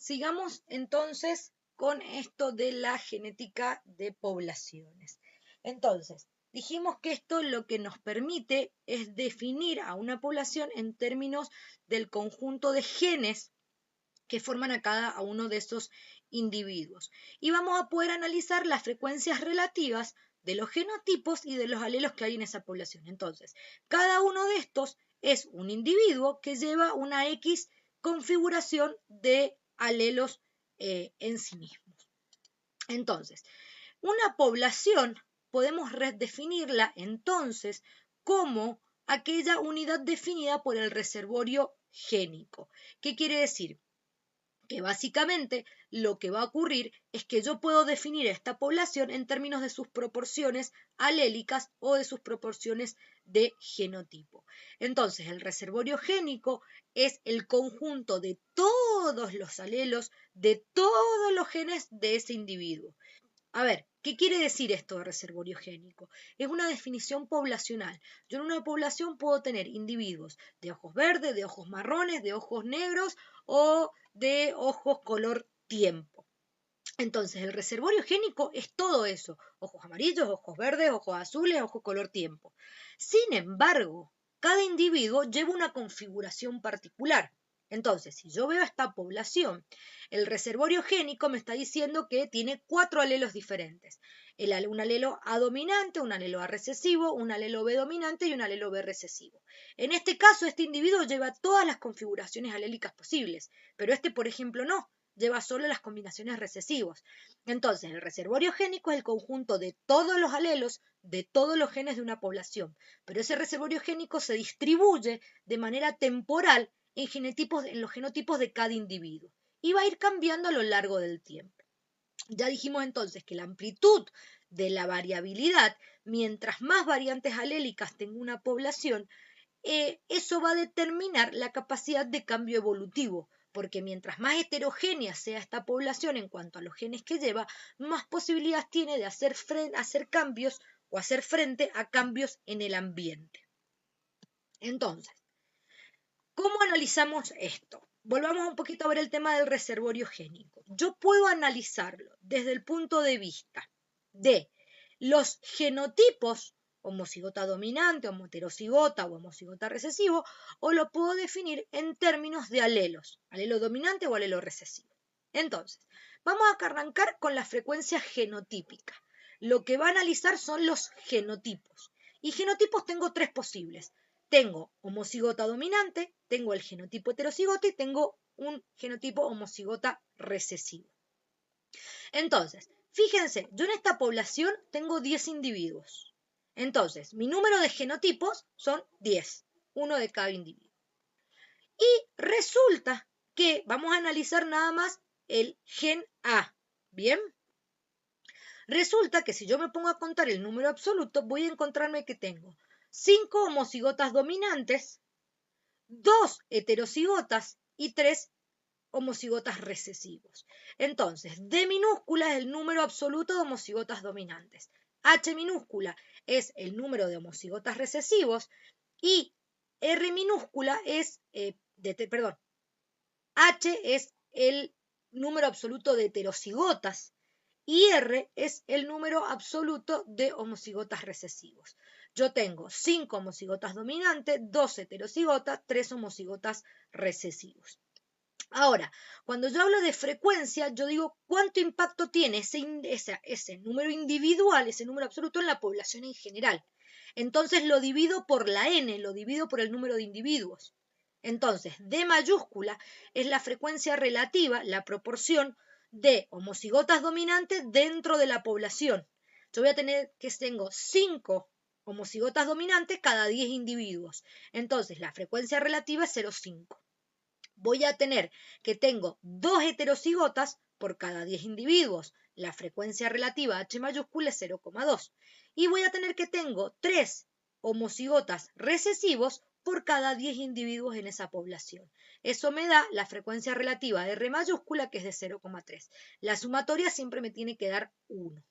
Sigamos entonces con esto de la genética de poblaciones. Entonces, dijimos que esto lo que nos permite es definir a una población en términos del conjunto de genes que forman a cada uno de esos individuos. Y vamos a poder analizar las frecuencias relativas de los genotipos y de los alelos que hay en esa población. Entonces, cada uno de estos es un individuo que lleva una X configuración de alelos en sí mismos. Entonces, una población podemos definirla entonces como aquella unidad definida por el reservorio génico. ¿Qué quiere decir? Que básicamente lo que va a ocurrir es que yo puedo definir esta población en términos de sus proporciones alélicas o de sus proporciones de genotipo. Entonces, el reservorio génico es el conjunto de todos los alelos de todos los genes de ese individuo. A ver, ¿qué quiere decir esto de reservorio génico? Es una definición poblacional. Yo en una población puedo tener individuos de ojos verdes, de ojos marrones, de ojos negros o de ojos color tiempo. Entonces, el reservorio génico es todo eso. Ojos amarillos, ojos verdes, ojos azules, ojos color tiempo. Sin embargo, cada individuo lleva una configuración particular. Entonces, si yo veo esta población, el reservorio génico me está diciendo que tiene 4 alelos diferentes. Un alelo A dominante, un alelo A recesivo, un alelo B dominante y un alelo B recesivo. En este caso, este individuo lleva todas las configuraciones alélicas posibles, pero este, por ejemplo, no. Lleva solo las combinaciones recesivos. Entonces, el reservorio génico es el conjunto de todos los alelos de todos los genes de una población, pero ese reservorio génico se distribuye de manera temporal en los genotipos de cada individuo y va a ir cambiando a lo largo del tiempo. Ya dijimos entonces que la amplitud de la variabilidad, mientras más variantes alélicas tenga una población, eso va a determinar la capacidad de cambio evolutivo, porque mientras más heterogénea sea esta población en cuanto a los genes que lleva, más posibilidades tiene de hacer cambios o hacer frente a cambios en el ambiente. Entonces, ¿cómo analizamos esto? Volvamos un poquito a ver el tema del reservorio génico. Yo puedo analizarlo desde el punto de vista de los genotipos, homocigota dominante, heterocigota o homocigota recesivo, o lo puedo definir en términos de alelos, alelo dominante o alelo recesivo. Entonces, vamos a arrancar con la frecuencia genotípica. Lo que va a analizar son los genotipos. Y genotipos tengo 3 posibles. Tengo homocigota dominante, tengo el genotipo heterocigota y tengo un genotipo homocigota recesivo. Entonces, fíjense, yo en esta población tengo 10 individuos. Entonces, mi número de genotipos son 10, uno de cada individuo. Y resulta que vamos a analizar nada más el gen A, ¿bien? Resulta que si yo me pongo a contar el número absoluto, voy a encontrarme que tengo 5 homocigotas dominantes, 2 heterocigotas y 3 homocigotas recesivos. Entonces, D minúscula es el número absoluto de homocigotas dominantes. H minúscula es el número de homocigotas recesivos y R minúscula es, H es el número absoluto de heterocigotas y R es el número absoluto de homocigotas recesivos. Yo tengo 5 homocigotas dominantes, 2 heterocigotas, 3 homocigotas recesivos. Ahora, cuando yo hablo de frecuencia, yo digo cuánto impacto tiene ese número individual, ese número absoluto en la población en general. Entonces lo divido por la n, lo divido por el número de individuos. Entonces, D mayúscula es la frecuencia relativa, la proporción de homocigotas dominantes dentro de la población. Yo voy a tener que tengo 5 homocigotas dominantes cada 10 individuos. Entonces, la frecuencia relativa es 0,5. Voy a tener que tengo 2 heterocigotas por cada 10 individuos. La frecuencia relativa H mayúscula es 0,2. Y voy a tener que tengo 3 homocigotas recesivos por cada 10 individuos en esa población. Eso me da la frecuencia relativa R mayúscula, que es de 0,3. La sumatoria siempre me tiene que dar 1.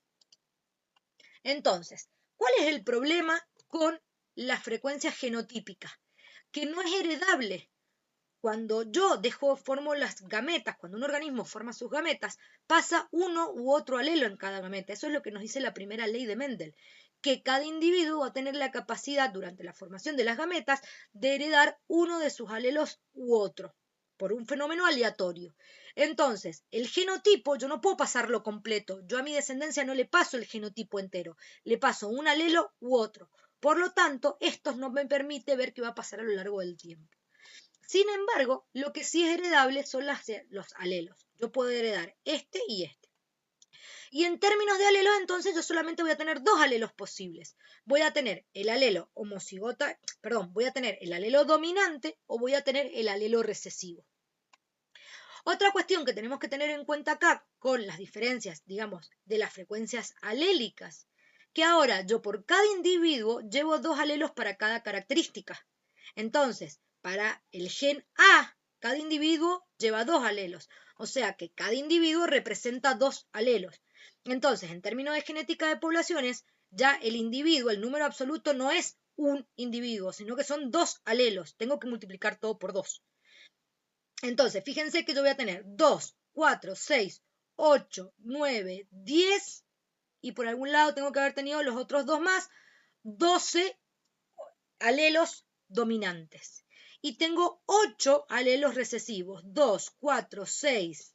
Entonces, ¿cuál es el problema con la frecuencia genotípica? Que no es heredable. cuando yo formo las gametas, cuando un organismo forma sus gametas, pasa uno u otro alelo en cada gameta. Eso es lo que nos dice la primera ley de Mendel, que cada individuo va a tener la capacidad durante la formación de las gametas de heredar uno de sus alelos u otro, por un fenómeno aleatorio. Entonces, el genotipo yo no puedo pasarlo completo. Yo a mi descendencia no le paso el genotipo entero, le paso un alelo u otro. Por lo tanto, esto no me permite ver qué va a pasar a lo largo del tiempo. Sin embargo, lo que sí es heredable son los alelos. Yo puedo heredar este y este. Y en términos de alelos, entonces yo solamente voy a tener dos alelos posibles. Voy a tener el alelo homocigota, perdón, voy a tener el alelo dominante o voy a tener el alelo recesivo. Otra cuestión que tenemos que tener en cuenta acá con las diferencias, digamos, de las frecuencias alélicas, que ahora yo por cada individuo llevo dos alelos para cada característica. Entonces, para el gen A, cada individuo lleva dos alelos, o sea que cada individuo representa dos alelos. Entonces, en términos de genética de poblaciones, ya el individuo, el número absoluto, no es un individuo, sino que son dos alelos. Tengo que multiplicar todo por dos. Entonces, fíjense que yo voy a tener 2, 4, 6, 8, 9, 10 y por algún lado tengo que haber tenido los otros dos más, 12 alelos dominantes. Y tengo 8 alelos recesivos, 2, 4, 6,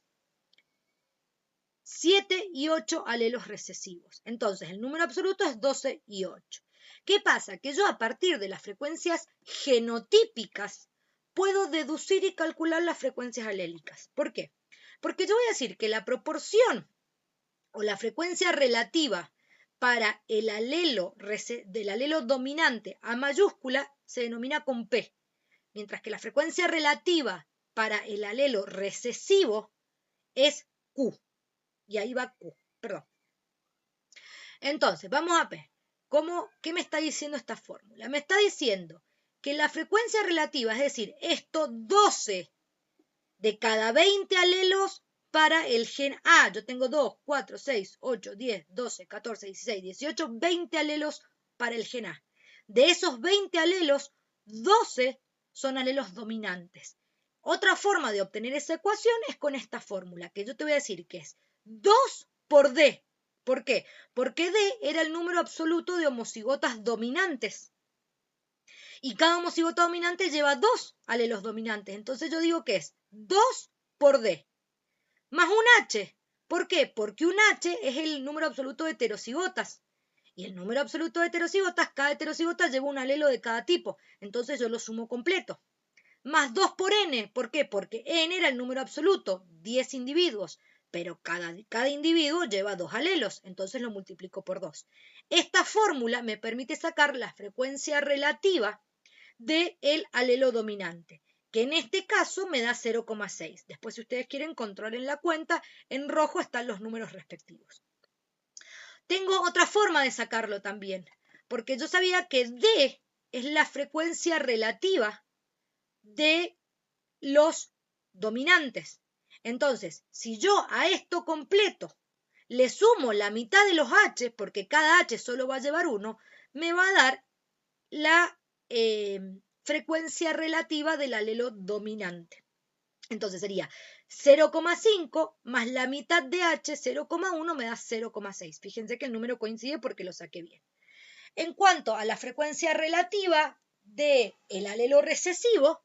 7 y 8 alelos recesivos. Entonces, el número absoluto es 12 y 8. ¿Qué pasa? Que yo a partir de las frecuencias genotípicas puedo deducir y calcular las frecuencias alélicas. ¿Por qué? Porque yo voy a decir que la proporción o la frecuencia relativa para el alelo del alelo dominante A mayúscula se denomina con P, mientras que la frecuencia relativa para el alelo recesivo es Q. Y ahí va Q, perdón. Entonces, vamos a ver, ¿qué me está diciendo esta fórmula? Me está diciendo que la frecuencia relativa, es decir, estos 12 de cada 20 alelos para el gen A. Yo tengo 2, 4, 6, 8, 10, 12, 14, 16, 18, 20 alelos para el gen A. De esos 20 alelos, 12 son alelos dominantes. Otra forma de obtener esa ecuación es con esta fórmula, que yo te voy a decir que es 2 por D. ¿Por qué? Porque D era el número absoluto de homocigotas dominantes. Y cada homocigota dominante lleva 2 alelos dominantes. Entonces yo digo que es 2 por D. Más un H. ¿Por qué? Porque un H es el número absoluto de heterocigotas. Y el número absoluto de heterocigotas, cada heterocigota lleva un alelo de cada tipo. Entonces yo lo sumo completo. Más 2 por N. ¿Por qué? Porque N era el número absoluto, 10 individuos. Pero cada individuo lleva 2 alelos, entonces lo multiplico por 2. Esta fórmula me permite sacar la frecuencia relativa del alelo dominante, que en este caso me da 0,6. Después, si ustedes quieren, controlen la cuenta. En rojo están los números respectivos. Tengo otra forma de sacarlo también, porque yo sabía que D es la frecuencia relativa de los dominantes. Entonces, si yo a esto completo le sumo la mitad de los H, porque cada H solo va a llevar uno, me va a dar la frecuencia relativa del alelo dominante. Entonces sería 0,5 más la mitad de H, 0,1 me da 0,6. Fíjense que el número coincide porque lo saqué bien. En cuanto a la frecuencia relativa del alelo recesivo,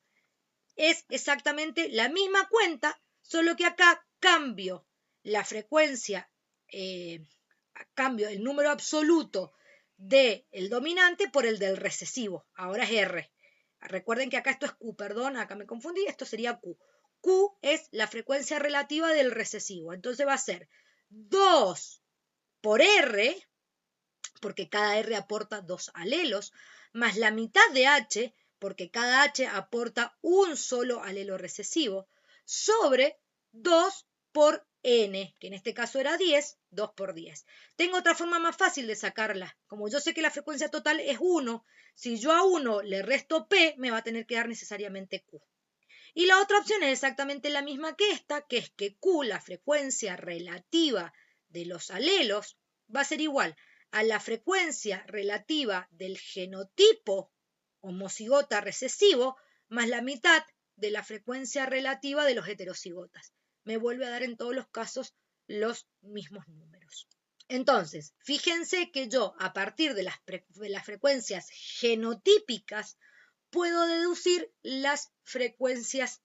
es exactamente la misma cuenta, solo que acá cambio la frecuencia, cambio el número absoluto del dominante por el del recesivo. Ahora es R. Recuerden que acá esto es Q, perdón, acá me confundí, esto sería Q. Q es la frecuencia relativa del recesivo. Entonces va a ser 2 por R, porque cada R aporta 2 alelos, más la mitad de H, porque cada H aporta un solo alelo recesivo, sobre 2 por N, que en este caso era 10, 2 por 10. Tengo otra forma más fácil de sacarla. Como yo sé que la frecuencia total es 1, si yo a 1 le resto P, me va a tener que dar necesariamente Q. Y la otra opción es exactamente la misma que esta, que es que Q, la frecuencia relativa de los alelos, va a ser igual a la frecuencia relativa del genotipo homocigota recesivo más la mitad de la frecuencia relativa de los heterocigotas. Me vuelve a dar en todos los casos los mismos números. Entonces, fíjense que yo, a partir de las frecuencias genotípicas, puedo deducir las frecuencias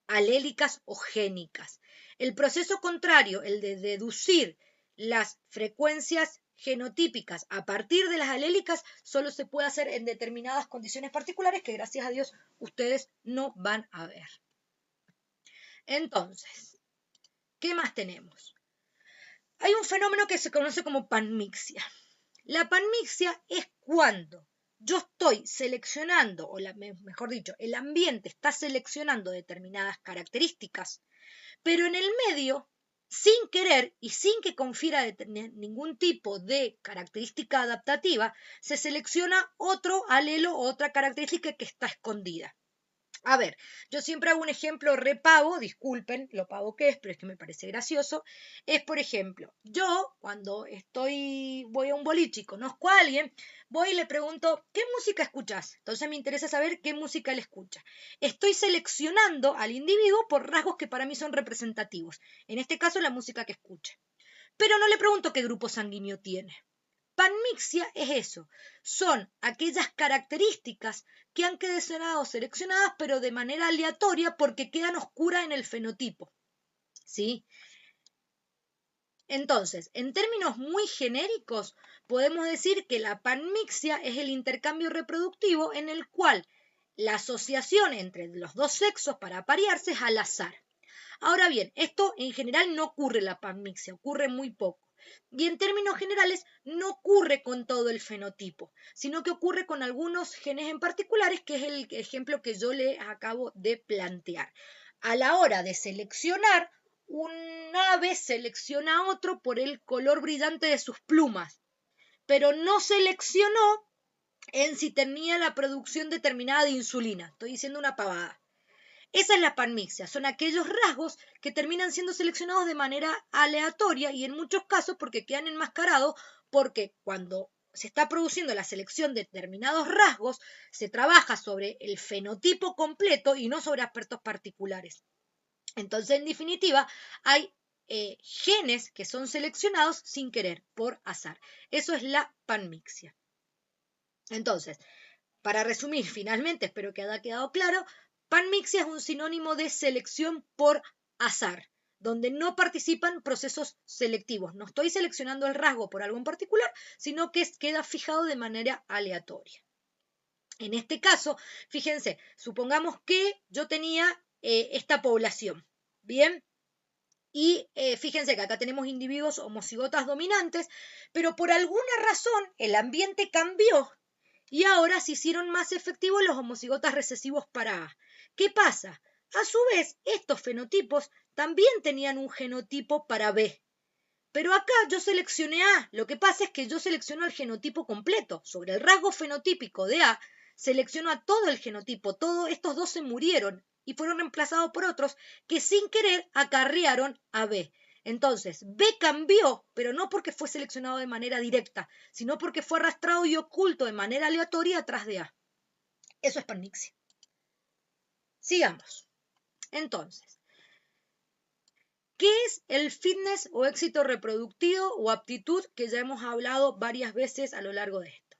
alélicas o génicas. El proceso contrario, el de deducir las frecuencias genotípicas a partir de las alélicas, solo se puede hacer en determinadas condiciones particulares que gracias a Dios ustedes no van a ver. Entonces, ¿qué más tenemos? Hay un fenómeno que se conoce como panmixia. La panmixia es cuando yo estoy seleccionando, o mejor dicho, el ambiente está seleccionando determinadas características, pero en el medio, sin querer y sin que confiera ningún tipo de característica adaptativa, se selecciona otro alelo o otra característica que está escondida. A ver, yo siempre hago un ejemplo repavo, disculpen lo pavo que es, pero es que me parece gracioso. Es, por ejemplo, yo cuando voy a un boliche y conozco a alguien, voy y le pregunto, ¿qué música escuchas? Entonces me interesa saber qué música él escucha. Estoy seleccionando al individuo por rasgos que para mí son representativos. En este caso, la música que escucha. Pero no le pregunto qué grupo sanguíneo tiene. Panmixia es eso, son aquellas características que han quedado seleccionadas pero de manera aleatoria porque quedan oscuras en el fenotipo, ¿sí? Entonces, en términos muy genéricos, podemos decir que la panmixia es el intercambio reproductivo en el cual la asociación entre los dos sexos para aparearse es al azar. Ahora bien, esto en general no ocurre en la panmixia, ocurre muy poco. Y en términos generales no ocurre con todo el fenotipo, sino que ocurre con algunos genes en particulares, que es el ejemplo que yo le acabo de plantear. A la hora de seleccionar, un ave selecciona a otro por el color brillante de sus plumas, pero no seleccionó en si tenía la producción determinada de insulina. Estoy diciendo una pavada. Esa es la panmixia, son aquellos rasgos que terminan siendo seleccionados de manera aleatoria y en muchos casos porque quedan enmascarados, porque cuando se está produciendo la selección de determinados rasgos, se trabaja sobre el fenotipo completo y no sobre aspectos particulares. Entonces, en definitiva, hay genes que son seleccionados sin querer, por azar. Eso es la panmixia. Entonces, para resumir finalmente, espero que haya quedado claro, panmixia es un sinónimo de selección por azar, donde no participan procesos selectivos. No estoy seleccionando el rasgo por algo en particular, sino que queda fijado de manera aleatoria. En este caso, fíjense, supongamos que yo tenía esta población, ¿bien? Y fíjense que acá tenemos individuos homocigotas dominantes, pero por alguna razón el ambiente cambió y ahora se hicieron más efectivos los homocigotas recesivos para A. ¿Qué pasa? A su vez, estos fenotipos también tenían un genotipo para B. Pero acá yo seleccioné A. Lo que pasa es que yo selecciono el genotipo completo. Sobre el rasgo fenotípico de A, selecciono a todo el genotipo. Todos estos dos se murieron y fueron reemplazados por otros que sin querer acarrearon a B. Entonces, B cambió, pero no porque fue seleccionado de manera directa, sino porque fue arrastrado y oculto de manera aleatoria atrás de A. Eso es panmixia. Sigamos. Entonces, ¿qué es el fitness o éxito reproductivo o aptitud que ya hemos hablado varias veces a lo largo de esto?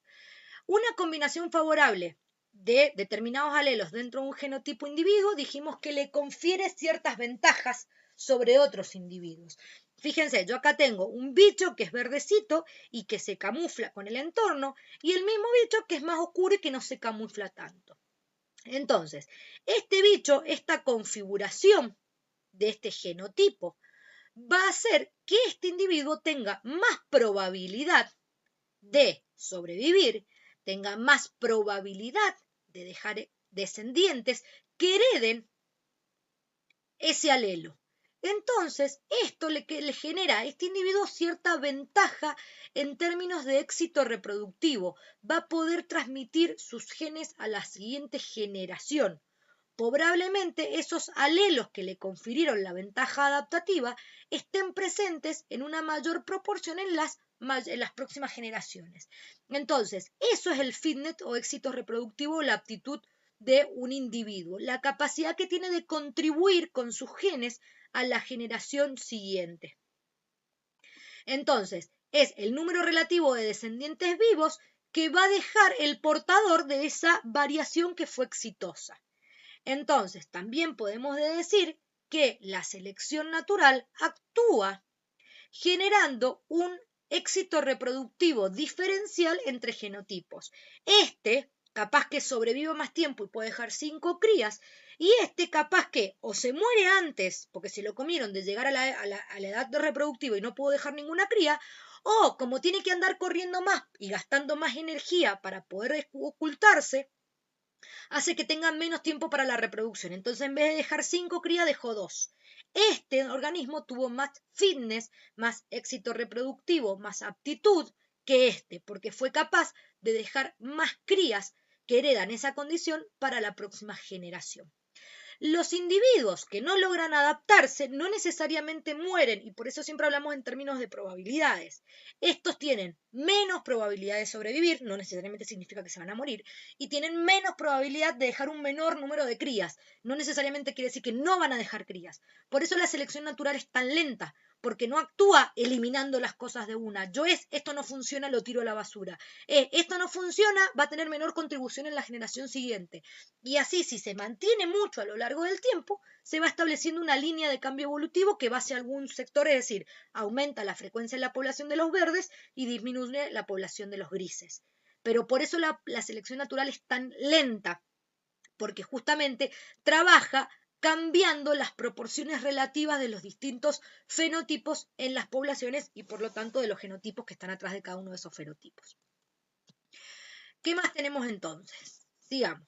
Una combinación favorable de determinados alelos dentro de un genotipo individuo, dijimos que le confiere ciertas ventajas sobre otros individuos. Fíjense, yo acá tengo un bicho que es verdecito y que se camufla con el entorno y el mismo bicho que es más oscuro y que no se camufla tanto. Entonces, este bicho, esta configuración de este genotipo, va a hacer que este individuo tenga más probabilidad de sobrevivir, tenga más probabilidad de dejar descendientes que hereden ese alelo. Entonces, esto le genera a este individuo cierta ventaja en términos de éxito reproductivo. Va a poder transmitir sus genes a la siguiente generación. Probablemente esos alelos que le confirieron la ventaja adaptativa estén presentes en una mayor proporción en las próximas generaciones. Entonces, eso es el fitness o éxito reproductivo, la aptitud de un individuo, la capacidad que tiene de contribuir con sus genes a la generación siguiente. Entonces, es el número relativo de descendientes vivos que va a dejar el portador de esa variación que fue exitosa. Entonces, también podemos decir que la selección natural actúa generando un éxito reproductivo diferencial entre genotipos. Este capaz que sobrevive más tiempo y puede dejar 5 crías, y este capaz que o se muere antes, porque se lo comieron de llegar a la edad reproductiva y no pudo dejar ninguna cría, o como tiene que andar corriendo más y gastando más energía para poder ocultarse, hace que tengan menos tiempo para la reproducción. Entonces, en vez de dejar 5 crías, dejó 2. Este organismo tuvo más fitness, más éxito reproductivo, más aptitud que este, porque fue capaz de dejar más crías que heredan esa condición para la próxima generación. Los individuos que no logran adaptarse no necesariamente mueren, y por eso siempre hablamos en términos de probabilidades. Estos tienen menos probabilidad de sobrevivir, no necesariamente significa que se van a morir, y tienen menos probabilidad de dejar un menor número de crías. No necesariamente quiere decir que no van a dejar crías. Por eso la selección natural es tan lenta, porque no actúa eliminando las cosas de una. Esto no funciona, lo tiro a la basura. Esto no funciona, va a tener menor contribución en la generación siguiente. Y así, si se mantiene mucho a lo largo del tiempo, se va estableciendo una línea de cambio evolutivo que va hacia algún sector, es decir, aumenta la frecuencia en la población de los verdes y disminuye la población de los grises. Pero por eso la selección natural es tan lenta, porque justamente trabaja cambiando las proporciones relativas de los distintos fenotipos en las poblaciones y por lo tanto de los genotipos que están atrás de cada uno de esos fenotipos. ¿Qué más tenemos entonces? Sigamos.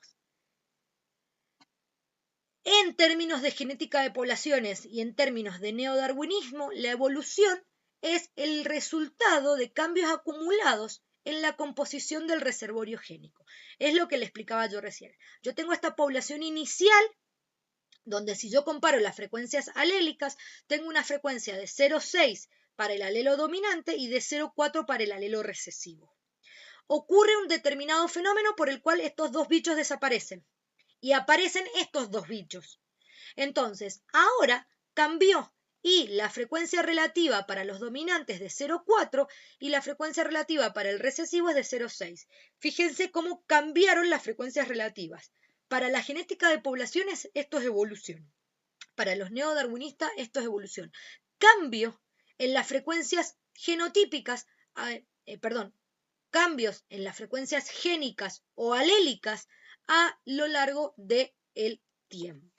En términos de genética de poblaciones y en términos de neodarwinismo, la evolución es el resultado de cambios acumulados en la composición del reservorio génico. Es lo que le explicaba yo recién. Yo tengo esta población inicial donde si yo comparo las frecuencias alélicas, tengo una frecuencia de 0,6 para el alelo dominante y de 0,4 para el alelo recesivo. Ocurre un determinado fenómeno por el cual estos dos bichos desaparecen y aparecen estos dos bichos. Entonces, ahora cambió y la frecuencia relativa para los dominantes de 0,4 y la frecuencia relativa para el recesivo es de 0,6. Fíjense cómo cambiaron las frecuencias relativas. Para la genética de poblaciones esto es evolución. Para los neodarwinistas esto es evolución. Cambio en las frecuencias genotípicas, cambios en las frecuencias génicas o alélicas a lo largo del tiempo.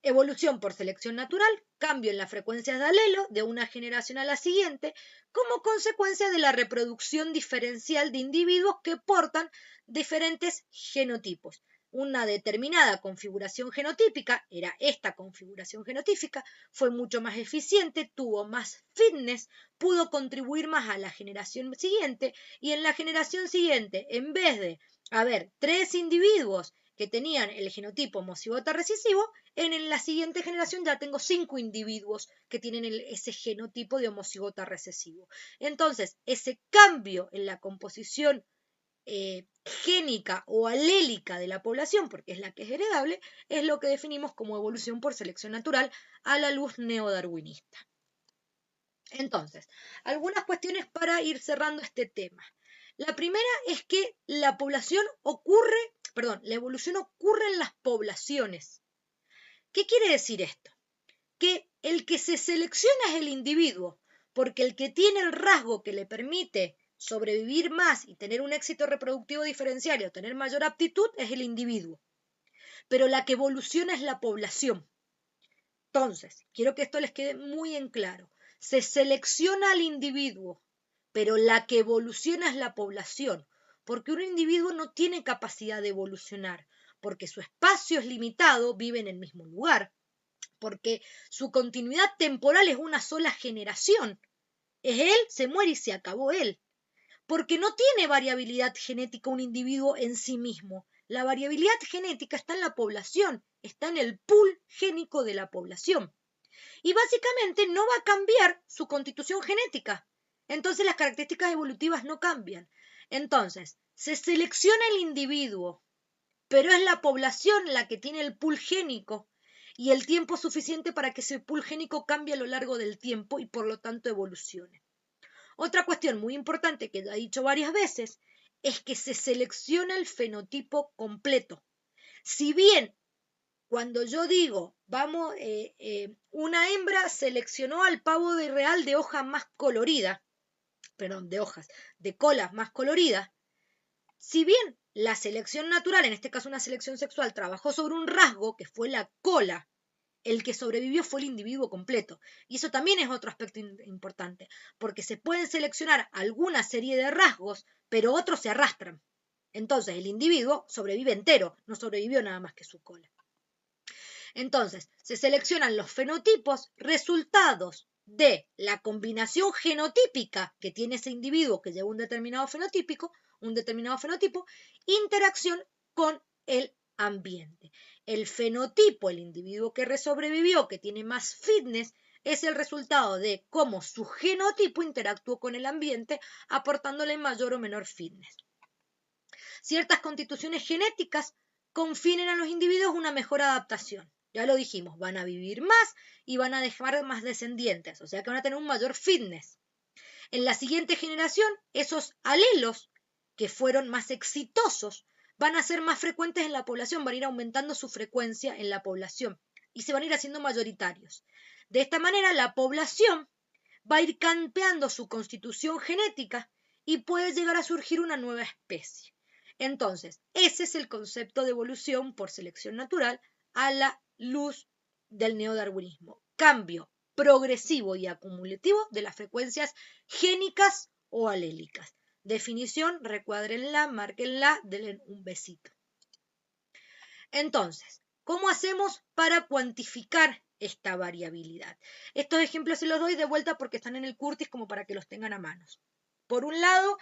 Evolución por selección natural, cambio en las frecuencias de alelo de una generación a la siguiente como consecuencia de la reproducción diferencial de individuos que portan diferentes genotipos. Una determinada configuración genotípica, era esta configuración genotípica, fue mucho más eficiente, tuvo más fitness, pudo contribuir más a la generación siguiente y en la generación siguiente, en vez de haber 3 individuos que tenían el genotipo homocigota recesivo, en la siguiente generación ya tengo 5 individuos que tienen ese genotipo de homocigota recesivo. Entonces, ese cambio en la composición génica o alélica de la población, porque es la que es heredable, es lo que definimos como evolución por selección natural a la luz neodarwinista. Entonces, algunas cuestiones para ir cerrando este tema. La primera es que la evolución ocurre en las poblaciones. ¿Qué quiere decir esto? Que el que se selecciona es el individuo, porque el que tiene el rasgo que le permite sobrevivir más y tener un éxito reproductivo diferencial y obtener mayor aptitud es el individuo. Pero la que evoluciona es la población. Entonces, quiero que esto les quede muy en claro. Se selecciona al individuo, pero la que evoluciona es la población, porque un individuo no tiene capacidad de evolucionar, porque su espacio es limitado, vive en el mismo lugar, porque su continuidad temporal es una sola generación. Es él, se muere y se acabó él. Porque no tiene variabilidad genética un individuo en sí mismo. La variabilidad genética está en la población, está en el pool génico de la población. Y básicamente no va a cambiar su constitución genética. Entonces las características evolutivas no cambian. Entonces, se selecciona el individuo, pero es la población la que tiene el pool génico y el tiempo suficiente para que ese pool génico cambie a lo largo del tiempo y por lo tanto evolucione. Otra cuestión muy importante que ya he dicho varias veces es que se selecciona el fenotipo completo. Si bien cuando yo digo, vamos, una hembra seleccionó al pavo de real de hoja más colorida, perdón, de hojas, de colas más coloridas, si bien la selección natural, en este caso una selección sexual, trabajó sobre un rasgo que fue la cola, el que sobrevivió fue el individuo completo. Y eso también es otro aspecto importante, porque se pueden seleccionar alguna serie de rasgos, pero otros se arrastran. Entonces el individuo sobrevive entero, no sobrevivió nada más que su cola. Entonces, se seleccionan los fenotipos resultados de la combinación genotípica que tiene ese individuo que lleva un determinado fenotipo, interacción con el ambiente. El fenotipo, el individuo que sobrevivió, que tiene más fitness, es el resultado de cómo su genotipo interactuó con el ambiente, aportándole mayor o menor fitness. Ciertas constituciones genéticas confieren a los individuos una mejor adaptación. Ya lo dijimos, van a vivir más y van a dejar más descendientes, o sea que van a tener un mayor fitness. En la siguiente generación, esos alelos que fueron más exitosos van a ser más frecuentes en la población, van a ir aumentando su frecuencia en la población y se van a ir haciendo mayoritarios. De esta manera, la población va a ir cambiando su constitución genética y puede llegar a surgir una nueva especie. Entonces, ese es el concepto de evolución por selección natural a la luz del neodarwinismo. Cambio progresivo y acumulativo de las frecuencias génicas o alélicas. Definición, recuádrenla, márquenla, denle un besito. Entonces, ¿cómo hacemos para cuantificar esta variabilidad? Estos ejemplos se los doy de vuelta porque están en el Curtis como para que los tengan a manos. Por un lado,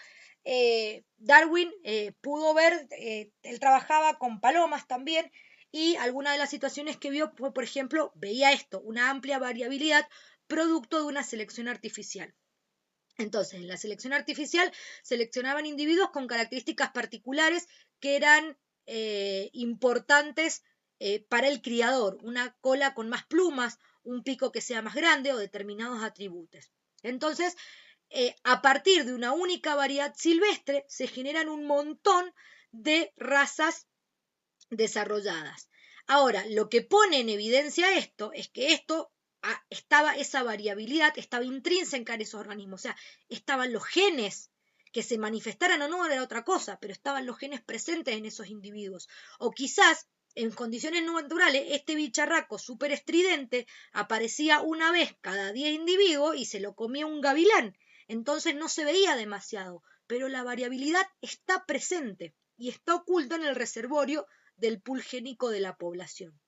Darwin pudo ver, él trabajaba con palomas también, y alguna de las situaciones que vio fue, por ejemplo, veía esto, una amplia variabilidad producto de una selección artificial. Entonces, en la selección artificial seleccionaban individuos con características particulares que eran importantes para el criador, una cola con más plumas, un pico que sea más grande o determinados atributos. Entonces, a partir de una única variedad silvestre se generan un montón de razas desarrolladas. Ahora, lo que pone en evidencia esto es que esa variabilidad estaba intrínseca en esos organismos, o sea, estaban los genes, que se manifestaran o no era otra cosa, pero estaban los genes presentes en esos individuos. O quizás en condiciones no naturales, este bicharraco súper estridente aparecía una vez cada 10 individuos y se lo comía un gavilán. Entonces no se veía demasiado, pero la variabilidad está presente y está oculta en el reservorio del pool génico de la población.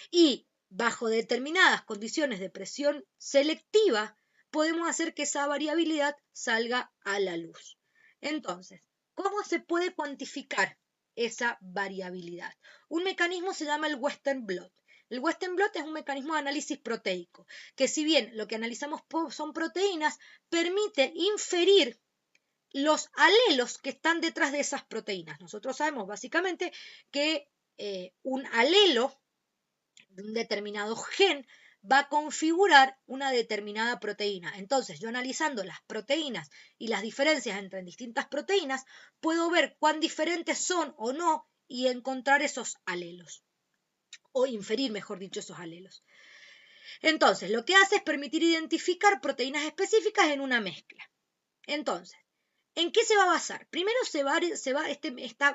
Y bajo determinadas condiciones de presión selectiva, podemos hacer que esa variabilidad salga a la luz. Entonces, ¿cómo se puede cuantificar esa variabilidad? Un mecanismo se llama el Western blot. El Western blot es un mecanismo de análisis proteico, que si bien lo que analizamos son proteínas, permite inferir los alelos que están detrás de esas proteínas. Nosotros sabemos básicamente que un alelo de un determinado gen va a configurar una determinada proteína. Entonces, yo analizando las proteínas y las diferencias entre distintas proteínas, puedo ver cuán diferentes son o no y encontrar esos alelos, o inferir, mejor dicho, esos alelos. Entonces, lo que hace es permitir identificar proteínas específicas en una mezcla. Entonces, ¿en qué se va a basar? Primero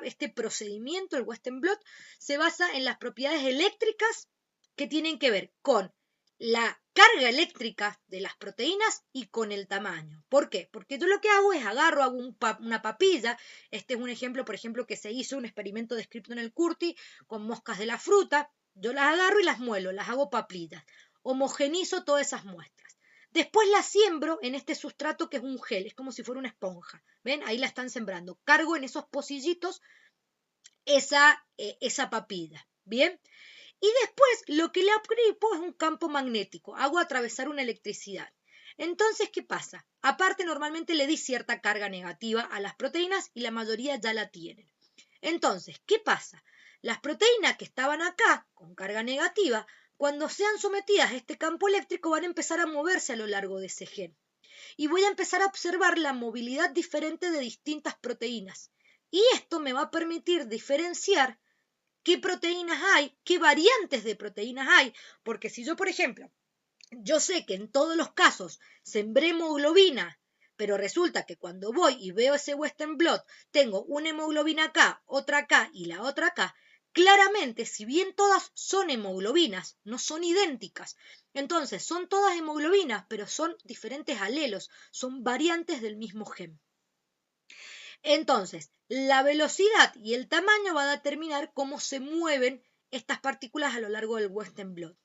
este procedimiento, el Western blot, se basa en las propiedades eléctricas que tienen que ver con la carga eléctrica de las proteínas y con el tamaño. ¿Por qué? Porque yo lo que hago es hago una papilla. Este es un ejemplo, por ejemplo, que se hizo un experimento descrito en el Curtis con moscas de la fruta. Yo las agarro y las muelo, las hago papillas. Homogenizo todas esas muestras. Después la siembro en este sustrato que es un gel, es como si fuera una esponja. ¿Ven? Ahí la están sembrando. Cargo en esos pocillitos esa papilla. ¿Bien? Y después lo que le aplico es un campo magnético. Hago atravesar una electricidad. Entonces, ¿qué pasa? Aparte, normalmente le di cierta carga negativa a las proteínas y la mayoría ya la tienen. Entonces, ¿qué pasa? Las proteínas que estaban acá con carga negativa, cuando sean sometidas a este campo eléctrico, van a empezar a moverse a lo largo de ese gen. Y voy a empezar a observar la movilidad diferente de distintas proteínas. Y esto me va a permitir diferenciar qué proteínas hay, qué variantes de proteínas hay, porque si yo, por ejemplo, yo sé que en todos los casos sembré hemoglobina, pero resulta que cuando voy y veo ese Western blot, tengo una hemoglobina acá, otra acá y la otra acá, claramente, si bien todas son hemoglobinas, no son idénticas. Entonces, son todas hemoglobinas, pero son diferentes alelos, son variantes del mismo gen. Entonces, la velocidad y el tamaño va a determinar cómo se mueven estas partículas a lo largo del Western blot.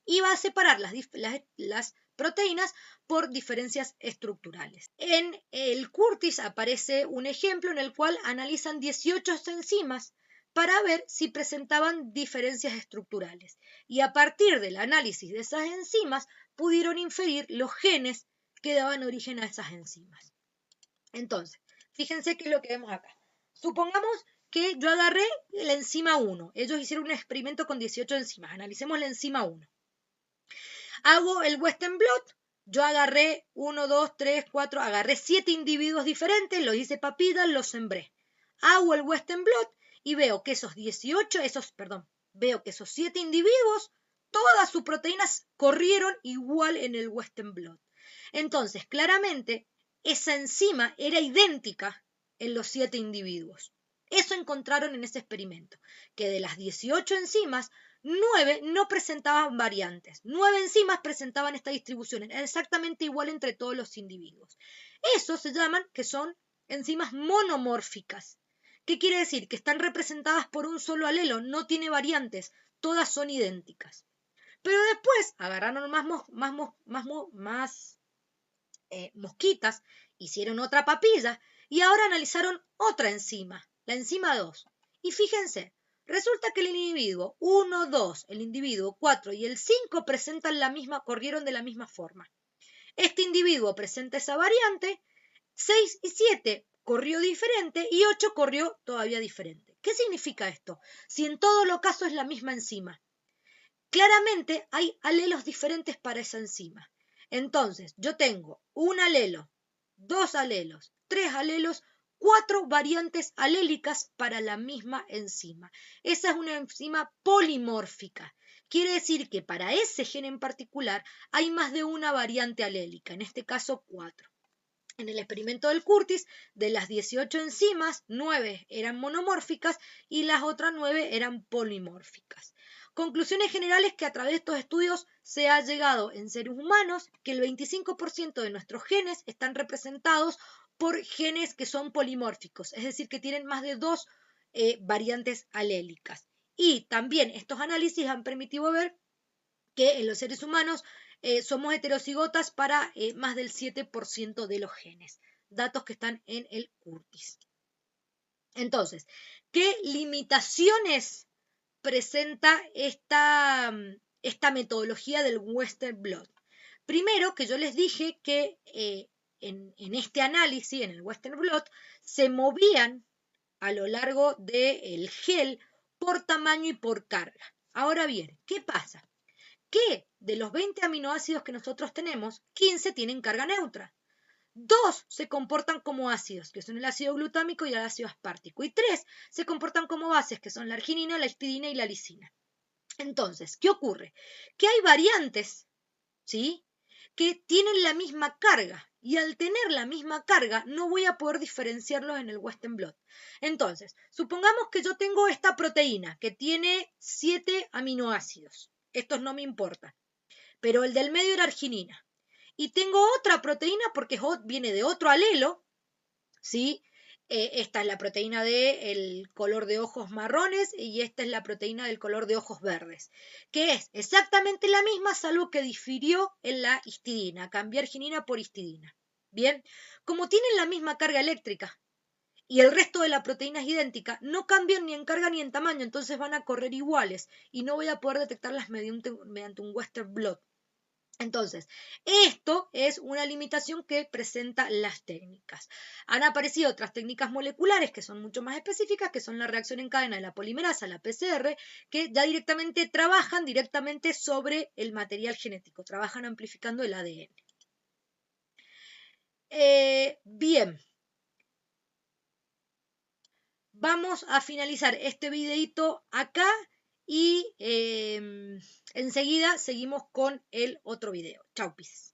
Y va a separar las proteínas por diferencias estructurales. En el Curtis aparece un ejemplo en el cual analizan 18 enzimas para ver si presentaban diferencias estructurales. Y a partir del análisis de esas enzimas pudieron inferir los genes que daban origen a esas enzimas. Entonces, fíjense qué es lo que vemos acá. Supongamos que yo agarré la enzima 1. Ellos hicieron un experimento con 18 enzimas. Analicemos la enzima 1. Hago el Western blot. Yo agarré 1, 2, 3, 4, agarré 7 individuos diferentes, los hice papitas, los sembré. Hago el Western blot y veo que esos 7 individuos, todas sus proteínas corrieron igual en el Western blot. Entonces, claramente, esa enzima era idéntica en los 7 individuos. Eso encontraron en ese experimento, que de las 18 enzimas, 9 no presentaban variantes. 9 enzimas presentaban esta distribución, era exactamente igual entre todos los individuos. Eso se llaman que son enzimas monomórficas. ¿Qué quiere decir? Que están representadas por un solo alelo, no tiene variantes, todas son idénticas. Pero después agarraron más mosquitas, hicieron otra papilla y ahora analizaron otra enzima, la enzima 2. Y fíjense, resulta que el individuo 1, 2, el individuo 4 y el 5 corrieron de la misma forma. Este individuo presenta esa variante, 6 y 7 corrió diferente y 8 corrió todavía diferente. ¿Qué significa esto? Si en todos los casos es la misma enzima. Claramente hay alelos diferentes para esa enzima. Entonces, yo tengo un alelo, 2 alelos, 3 alelos, 4 variantes alélicas para la misma enzima. Esa es una enzima polimórfica. Quiere decir que para ese gen en particular hay más de una variante alélica, en este caso 4. En el experimento del Curtis, de las 18 enzimas, 9 eran monomórficas y las otras 9 eran polimórficas. Conclusiones generales que a través de estos estudios se ha llegado en seres humanos que el 25% de nuestros genes están representados por genes que son polimórficos, es decir, que tienen más de 2 variantes alélicas. Y también estos análisis han permitido ver que en los seres humanos somos heterocigotas para más del 7% de los genes. Datos que están en el Curtis. Entonces, ¿qué limitaciones presenta esta metodología del Western blot? Primero, que yo les dije que en este análisis, en el Western blot, se movían a lo largo del gel por tamaño y por carga. Ahora bien, ¿qué pasa? Que de los 20 aminoácidos que nosotros tenemos, 15 tienen carga neutra. 2 se comportan como ácidos, que son el ácido glutámico y el ácido aspartico. Y 3 se comportan como bases, que son la arginina, la histidina y la lisina. Entonces, ¿qué ocurre? Que hay variantes, ¿sí?, que tienen la misma carga. Y al tener la misma carga, no voy a poder diferenciarlos en el Western blot. Entonces, supongamos que yo tengo esta proteína que tiene 7 aminoácidos. Estos no me importan. Pero el del medio era arginina. Y tengo otra proteína porque viene de otro alelo, ¿sí? Esta es la proteína del color de ojos marrones y esta es la proteína del color de ojos verdes, que es exactamente la misma, salvo que difirió en la histidina, cambié arginina por histidina. Bien, como tienen la misma carga eléctrica y el resto de la proteína es idéntica, no cambian ni en carga ni en tamaño, entonces van a correr iguales y no voy a poder detectarlas mediante un Western blot. Entonces, esto es una limitación que presentan las técnicas. Han aparecido otras técnicas moleculares que son mucho más específicas, que son la reacción en cadena de la polimerasa, la PCR, que ya directamente trabajan directamente sobre el material genético, trabajan amplificando el ADN. Bien. Vamos a finalizar este videito acá y enseguida seguimos con el otro video. Chau, pis.